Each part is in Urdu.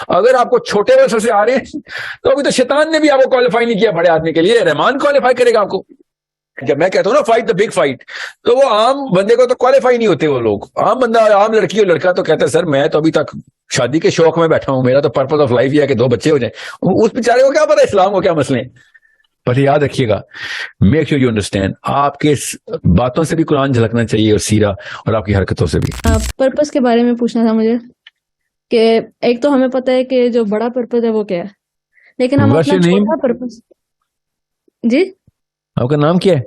اگر آپ کو چھوٹے وسط سے آ رہے ہیں تو ابھی تو شیطان نے بھی آپ کو کوالیفائی نہیں کیا بڑے آدمی کے لیے, رحمان کوالیفائی کرے گا آپ کو. جب میں کہتا ہوں نا فائٹ دا بگ فائٹ, تو وہ عام بندے کو تو کوالیفائی نہیں ہوتے وہ لوگ. عام بندہ, عام لڑکی اور لڑکا تو کہتا ہے سر میں تو ابھی تک شادی کے شوق میں بیٹھا ہوں, میرا تو پرپز آف لائف یہ ہے کہ 2 بچے ہو جائیں. اس بیچارے کو کیا پتا اسلام کو کیا مسئلے ہیں. پر یاد رکھیے گا, میک شیور یو انڈرسٹینڈ, آپ کے باتوں سے بھی قرآن جھلکنا چاہیے اور سیرہ, اور آپ کی حرکتوں سے بھی. پرپز کے بارے میں پوچھنا تھا مجھے کہ ایک تو ہمیں پتہ ہے کہ جو بڑا پرپز ہے وہ کیا ہے, لیکن ہم اپنا چھوٹا پرپز. جی آپ کا نام کیا ہے؟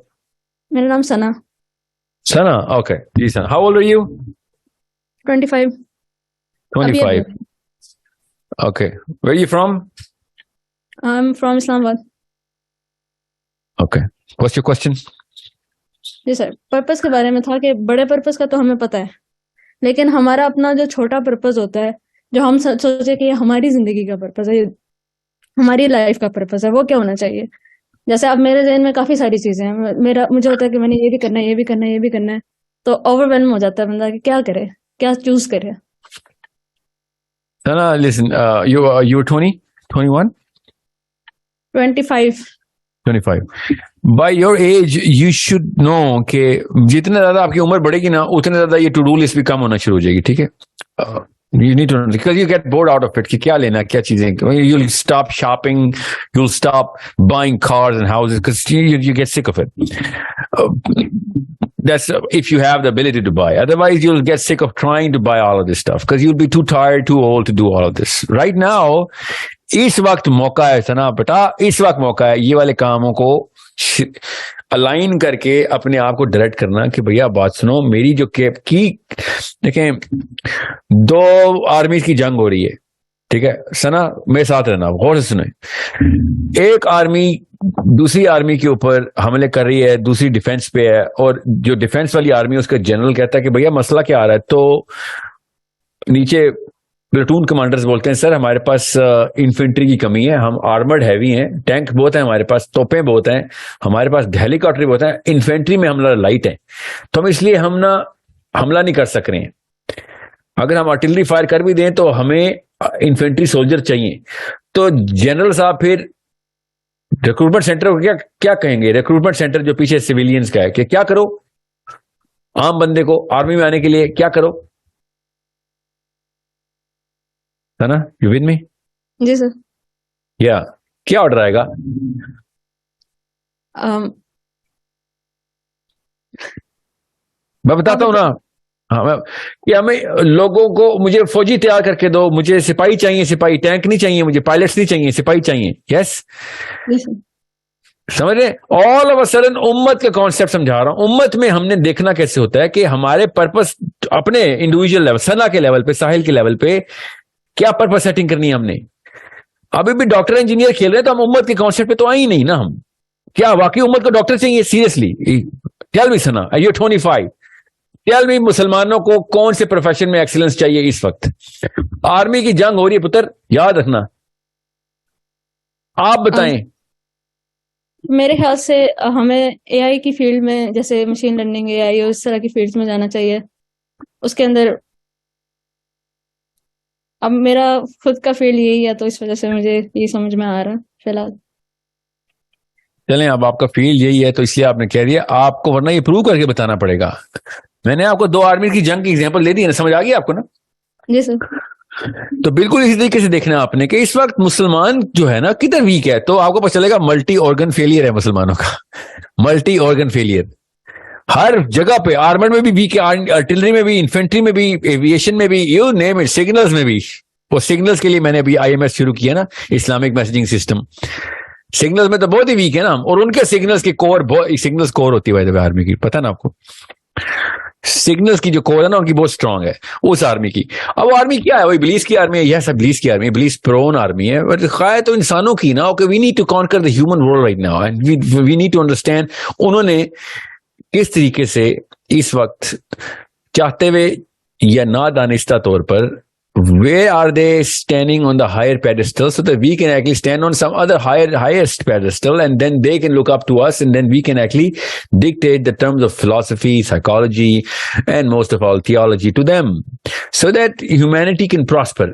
میرا نام ثنا. ثنا, اوکے جی Sana. How old are you? 25. 25. Okay, where are you from? I am from Islamabad. Okay, what's your question? جی سر, پرپز کے بارے میں تھا کہ بڑے پرپز کا تو ہمیں پتہ ہے, لیکن ہمارا اپنا جو چھوٹا پرپز ہوتا ہے, جو ہم سوچے کہ یہ ہماری زندگی کا پرپز ہے, ہماری لائف کا پرپز ہے, وہ کیا ہونا چاہیے. جیسے اب میرے ذہن میں کافی ساری چیزیں ہیں, مجھے ہوتا ہے کہ میں نے یہ بھی کرنا ہے, یہ بھی کرنا ہے, یہ بھی کرنا ہے, تو اوور ویلم ہو جاتا ہے بندہ کہ کیا کرے, کیا چوز کرے. Listen, you're 20, 21? 25. 25. By your age, you should know کہ جتنے زیادہ آپ کی عمر بڑھے گی نا, اتنے زیادہ یہ ٹو ڈو لسٹ بھی کم ہونا شروع ہو جائے گی. ٹھیک ہے, you need to, because you get bored out of it کہ کیا لینا, کیا چیزیں. You'll stop shopping, you'll stop buying cars and houses because you get sick of it. That's if you have the ability to buy. Otherwise, you'll get sick of trying to buy all of this stuff because you'll be too tired, too old to do all of this. Right now, اس وقت موقع ہے سنا بیٹا, اس وقت موقع ہے یہ والے کاموں کو الائن کر کے اپنے آپ کو ڈائریکٹ کرنا کہ بھیا بات سنو, میری جو کیپ کی دیکھیں 2 آرمیز کی جنگ ہو رہی ہے. ٹھیک ہے سنا, میرے ساتھ رہنا, غور سے سنیں. ایک آرمی دوسری آرمی کے اوپر حملے کر رہی ہے, دوسری ڈیفenس پہ ہے, اور جو ڈیفenس والی آرمی ہے اس کا جنرل کہتا ہے کہ بھیا مسئلہ کیا آ رہا ہے. تو نیچے پلٹون کمانڈرز بولتے ہیں سر ہمارے پاس انفینٹری کی کمی ہے, ہم آرمرڈ ہیوی ہیں, ٹینک بہت ہیں ہمارے پاس, توپیں بہت ہیں ہمارے پاس, ہیلی کاپٹر بہت ہیں, انفینٹری میں ہم لائٹ ہیں, تو ہم اس لیے ہم نا حملہ نہیں کر سک رہے ہیں. اگر ہم آرٹلری فائر کر بھی دیں تو ہمیں انفینٹری سولجر چاہیے. تو جنرل صاحب پھر ریکروٹمنٹ سینٹر کو کیا کہیں گے, ریکروٹمنٹ سینٹر جو پیچھے سویلینز کا ہے, کہ کیا کرو عام بندے کو آرمی میں آنے کے لیے کیا کرو. ہے نا, یو ود می؟ جی سر. یا کیا آرڈر آئے گا؟ میں بتاتا ہوں نا, ہاں کہ ہمیں لوگوں کو, مجھے فوجی تیار کر کے دو, مجھے سپاہی چاہیے, سپاہی ٹینک نہیں چاہیے, مجھے پائلٹس نہیں چاہیے, سپاہی چاہیے. یس سمجھ رہے, آل آف اے سڈن امت کا کانسیپٹ سمجھا رہا ہوں. امت میں ہم نے دیکھنا کیسے ہوتا ہے کہ ہمارے پرپس اپنے انڈیویجل لیول, ثنا کے لیول پہ, ساحل کے لیول پہ کیا پرپس سیٹنگ کرنی ہے ہم نے. ابھی بھی ڈاکٹر انجینئر کھیل رہے تو ہم امت کے کانسیپٹ پہ تو آئی نہیں نا. ہم کیا واقعی امت کو ڈاکٹر چاہیے seriously? Tell me Sana, you 25, tell me مسلمانوں کو کون سے پروفیشن میں ایکسلنس چاہیے اس وقت؟ آرمی کی جنگ ہو رہی ہے پتر, یاد رکھنا. آپ بتائیں. میرے خیال سے ہمیں اے آئی کی فیلڈ میں, جیسے مشین لرننگ, اے آئی اور اس طرح کی فیلڈز میں جانا چاہیے. اس کے اندر اب میرا خود کا فیلڈ یہی ہے, تو اس وجہ سے مجھے یہ سمجھ میں آ رہا ہے فی الحال. چلیں, اب آپ کا فیلڈ یہی ہے تو اس لیے آپ نے کہہ دیا, آپ کو ورنہ یہ پروو کر کے بتانا پڑے گا. میں نے آپ کو 2 آرمی کی جنگ کی ایگزامپل دے دی ہے, سمجھ آ گئی آپ کو نا؟ جی سر. تو بالکل اسی طریقے سے دیکھنا آپ نے کہ اس وقت مسلمان جو ہے نا کدھر ویک ہے, تو آپ کو پتہ چلے گا ملٹی آرگن فیلئر ہے مسلمانوں کا. ملٹی آرگن فیلئر ہر جگہ پہ, آرمر میں بھی ویک ہے, آرٹلری میں بھی, انفینٹری میں بھی, ایویشن میں بھی, یو نیم اٹ, سگنلز میں بھی. وہ سگنلز کے لیے میں نے ابھی IMS شروع کیا نا, اسلامک میسجنگ سسٹم. سگنلز میں تو بہت ہی ویک ہے نا ہم, اور ان کے سگنلز کی کور, سگنلز کور ہوتی ہے آرمی کی, پتہ نا آپ کو. سگنلز کی جو کور ہے نا ان کی بہت اسٹرانگ ہے اس آرمی کی. اب وہ آرمی کیا ہے, وہ ابلیس کی آرمی ہے. یہ سب ابلیس کی آرمی ہے, ابلیس پرون آرمی ہے. بٹ خواہ تو انسانوں کی نا, کہ we need to conquer the human world right now, and we need to understand انہوں نے کس طریقے سے اس وقت چاہتے ہوئے یا نادانستہ طور پر where are they standing on the higher pedestal so that we can actually stand on some other highest pedestal, and then they can look up to us, and then we can actually dictate the terms of philosophy, psychology, and most of all theology to them, so that humanity can prosper.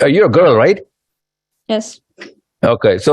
You're a girl, right? Yes. Okay, so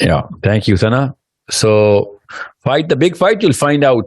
Yeah, thank you, Sana. So, fight the big fight, you'll find out.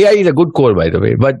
AI is a good core, by the way, but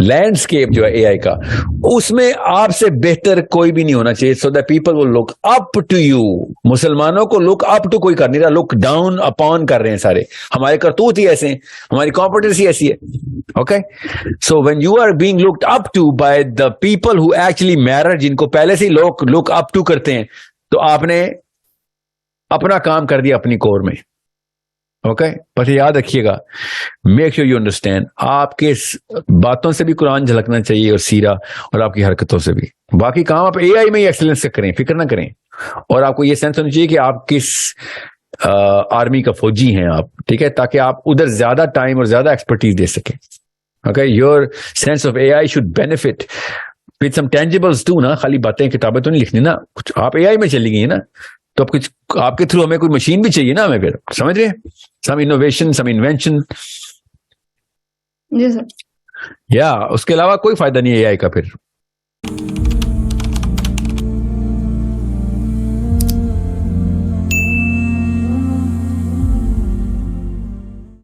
landscape جو ہے اے آئی کا, اس میں آپ سے بہتر کوئی بھی نہیں ہونا چاہیے, so that people will look up to you. مسلمانوں کو لک اپ ٹو کوئی کر نہیں رہا, لک ڈاؤن اپون کر رہے ہیں سارے. ہمارے کرتوت ہی ایسے ہیں, ہماری کمپیٹنسی ایسی ہے. Okay, so when you are being looked up to by the people who actually matter, جن کو پہلے سے ہی لوگ لک اپ ٹو کرتے ہیں, تو آپ نے اپنا کام کر دیا اپنی کور میں. اوکے, بس یاد رکھیے گا, میک شیور یو انڈرسٹینڈ, آپ کے باتوں سے بھی قرآن جھلکنا چاہیے اور سیرہ, اور آپ کی حرکتوں سے بھی. باقی کام آپ اے آئی میں ہی ایکسلنس سے کریں, فکر نہ کریں. اور آپ کو یہ سینس ہونی چاہیے کہ آپ کس آرمی کا فوجی ہیں آپ, ٹھیک ہے, تاکہ آپ ادھر زیادہ ٹائم اور زیادہ ایکسپرٹیز دے سکیں. Okay, your sense of A I should benefit with some tangibles to نا, خالی باتیں کتابیں تو نہیں لکھنی نا, کچھ آپ اے آئی میں چلی گئی نا, تو اب کچھ آپ کے تھرو ہمیں کوئی مشین بھی چاہیے نا ہمیں, پھر سمجھ رہے ہیں, سم انوویشن, سم انوینشن. جی سر. یا اس کے علاوہ کوئی فائدہ نہیں ہے اے آئی کا پھر.